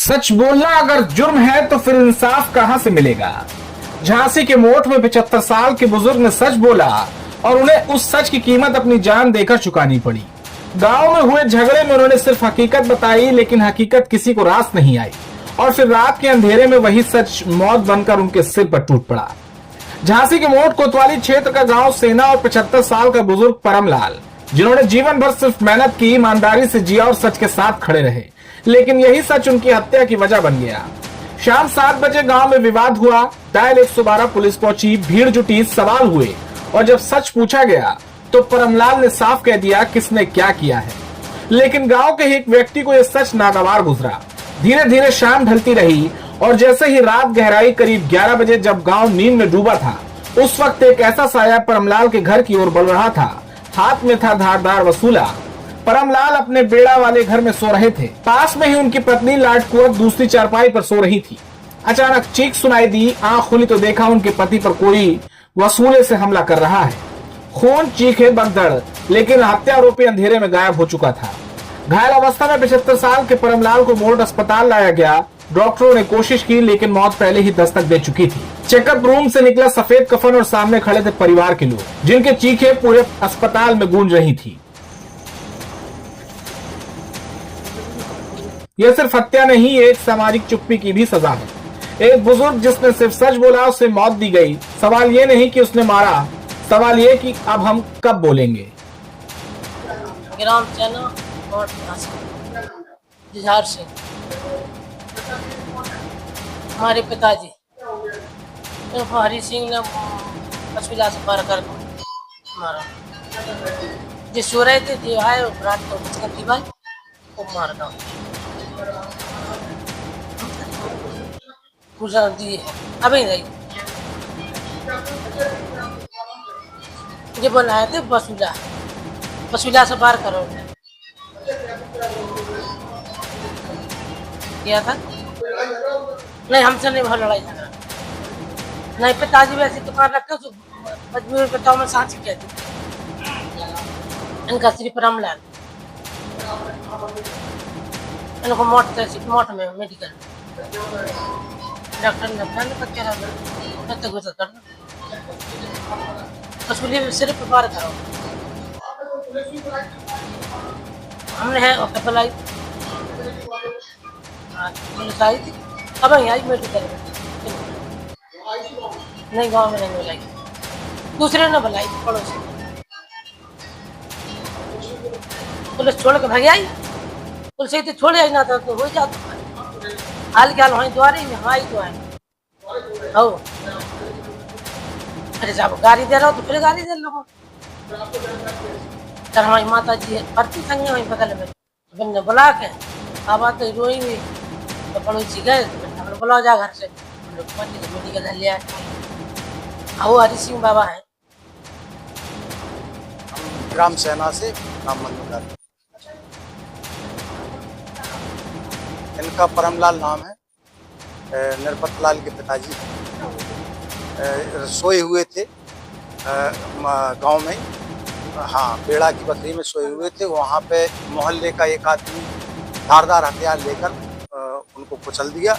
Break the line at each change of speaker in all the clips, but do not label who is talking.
सच बोलना अगर जुर्म है तो फिर इंसाफ कहां से मिलेगा। झांसी के मोट में 75 साल के बुजुर्ग ने सच बोला और उन्हें उस सच की कीमत अपनी जान देकर चुकानी पड़ी। गांव में हुए झगड़े में उन्होंने सिर्फ हकीकत बताई, लेकिन हकीकत किसी को रास नहीं आई और फिर रात के अंधेरे में वही सच मौत बनकर उनके सिर पर टूट पड़ा। झांसी के मोट कोतवाली क्षेत्र का गांव सेना और 75 साल का बुजुर्ग परमलाल, जिन्होंने जीवन भर सिर्फ मेहनत की, ईमानदारी से जिया और सच के साथ खड़े रहे, लेकिन यही सच उनकी हत्या की वजह बन गया। शाम 7 बजे गांव में विवाद हुआ। डायल 112 पुलिस पहुंची, भीड़ जुटी, सवाल हुए और जब सच पूछा गया तो परमलाल ने साफ कह दिया किसने क्या किया है। लेकिन गांव के एक व्यक्ति को यह सच नागवार गुजरा। धीरे धीरे शाम ढलती रही और जैसे ही रात गहराई करीब 11 बजे जब गांव नींद में डूबा था, उस वक्त एक ऐसा साया परमलाल के घर की ओर बढ़ रहा था। हाथ में था धारदार वसूला। परमलाल अपने बेड़ा वाले घर में सो रहे थे। पास में ही उनकी पत्नी लाडकुंवर दूसरी चारपाई पर सो रही थी। अचानक चीख सुनाई दी। आंख खुली तो देखा उनके पति पर कोई वसूले से हमला कर रहा है। खून, चीखे, भगदड़, लेकिन हत्यारोपी अंधेरे में गायब हो चुका था। घायल अवस्था में 75 साल के परमलाल को मोट अस्पताल लाया गया। डॉक्टरों ने कोशिश की, लेकिन मौत पहले ही दस्तक दे चुकी थी। चेकअप रूम से निकला सफेद कफन और सामने खड़े थे परिवार के लोग, जिनके चीखे पूरे अस्पताल में गूंज रही थी। यह सिर्फ हत्या नहीं, एक सामाजिक चुप्पी की भी सजा है। एक बुजुर्ग जिसने सिर्फ सच बोला, उसे मौत दी गई। सवाल ये नहीं कि उसने मारा, सवाल ये कि अब हम कब बोलेंगे।
ग्राम चना और जुझार से हमारे पिताजी हरी सिंह ने पसविला से पार कर मारा। जो सो रहे थे, जो आए रात को मुस्कती भाई वो मार दो पूजा दी है। अभी नहीं मुझे बनाए थे बसुला से पार करो किया था। नहीं, हमसे नहीं बहुत लड़ाई झगड़ा नहीं। पिताजी वैसे दुकान रखे तो मजबूरी बताओ में सांस किया थी। इनका श्री परमलाल, इनको मोट में मेडिकल डॉक्टर ने करना सिर्फ पार करो। हमने है बुलाई पुलिस आई थी, अब आई मेडिकल में नहीं, गाँव में नहीं बुलाई, दूसरे ने बुलाई पड़ोसी। पुलिस छोड़ के भाग आई। पुलिस तो छोड़ आई ना था तो हो जाता हाल क्या वहीं द्वारे में हाँ तो है हो। अरे साहब गाड़ी दे रहा हो तो फिर गाड़ी दे लो। सर हमारी माता जी भर्ती संगे वहीं बगल में, बंदे बुला के अब आते रोई हुई तो पड़ोसी गए, हमने बुलाओ जा घर से, हम लोग मेडिकल ले आए। वो हरी सिंह बाबा है।
ग्राम सेना से नाम मंगल, इनका परमलाल नाम है। नरपत लाल के पिताजी सोए हुए थे गांव में, हाँ बेड़ा की बकरी में सोए हुए थे। वहाँ पे मोहल्ले का एक आदमी धारदार हथियार लेकर उनको कुचल दिया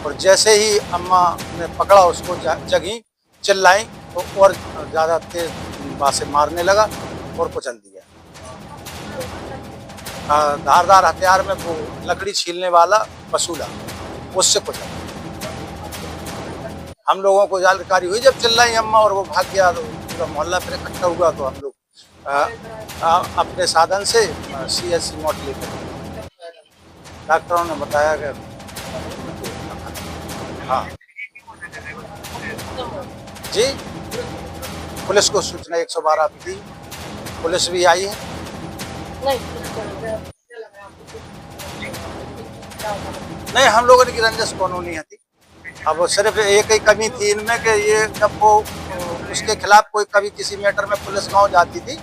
और जैसे ही अम्मा ने पकड़ा उसको जगी चिल्लाई तो और ज़्यादा तेज बात से मारने लगा और कुचल दिया। धारदार हथियार में वो लकड़ी छीलने वाला वसूला, उससे कुचल। हम लोगों को जानकारी हुई जब चिल्लाई अम्मा और वो भाग गया तो पूरा मोहल्ला फिर इकट्ठा हुआ तो हम लोग अपने साधन से CSC मोट लेकर डॉक्टरों ने बताया कि हाँ जी, पुलिस को सूचना 112 दी, पुलिस भी आई है। नहीं, हम लोगों की रंजिश कानूनी थी। अब सिर्फ एक ही कमी थी इनमें कि ये जब वो उसके खिलाफ कोई कभी किसी मैटर में पुलिस गांव जाती थी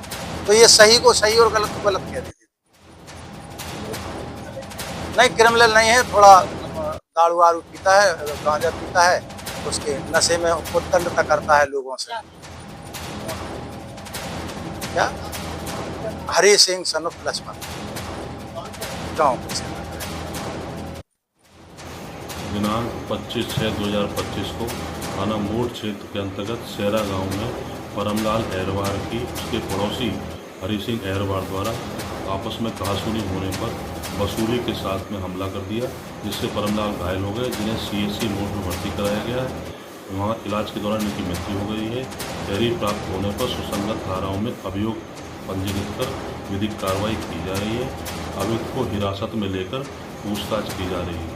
तो ये सही को सही और गलत को गलत कह देती थी। नहीं, क्रिमिनल नहीं है, थोड़ा दारू वारू पीता है, गांजा पीता है, उसके नशे में उत्तंडता करता है लोगों से। क्या हरी सिंह सन ऑफ लक्ष्मण गाँव
दिनांक 25/6/2025 को थाना मोड़ क्षेत्र के अंतर्गत सेरा गांव में परमलाल अहरवार की उसके पड़ोसी हरि सिंह अहरवार द्वारा आपस में कहासुनी होने पर वसूली के साथ में हमला कर दिया, जिससे परमलाल घायल हो गए, जिन्हें CHC मोड़ में भर्ती कराया गया है। वहाँ इलाज के दौरान इनकी मृत्यु हो गई है। तहरीर प्राप्त होने पर सुसंगत धाराओं में अभियोग पंजीकृत कर विधिक कार्रवाई की जा रही है। अभियुक्त को हिरासत में लेकर पूछताछ की जा रही है।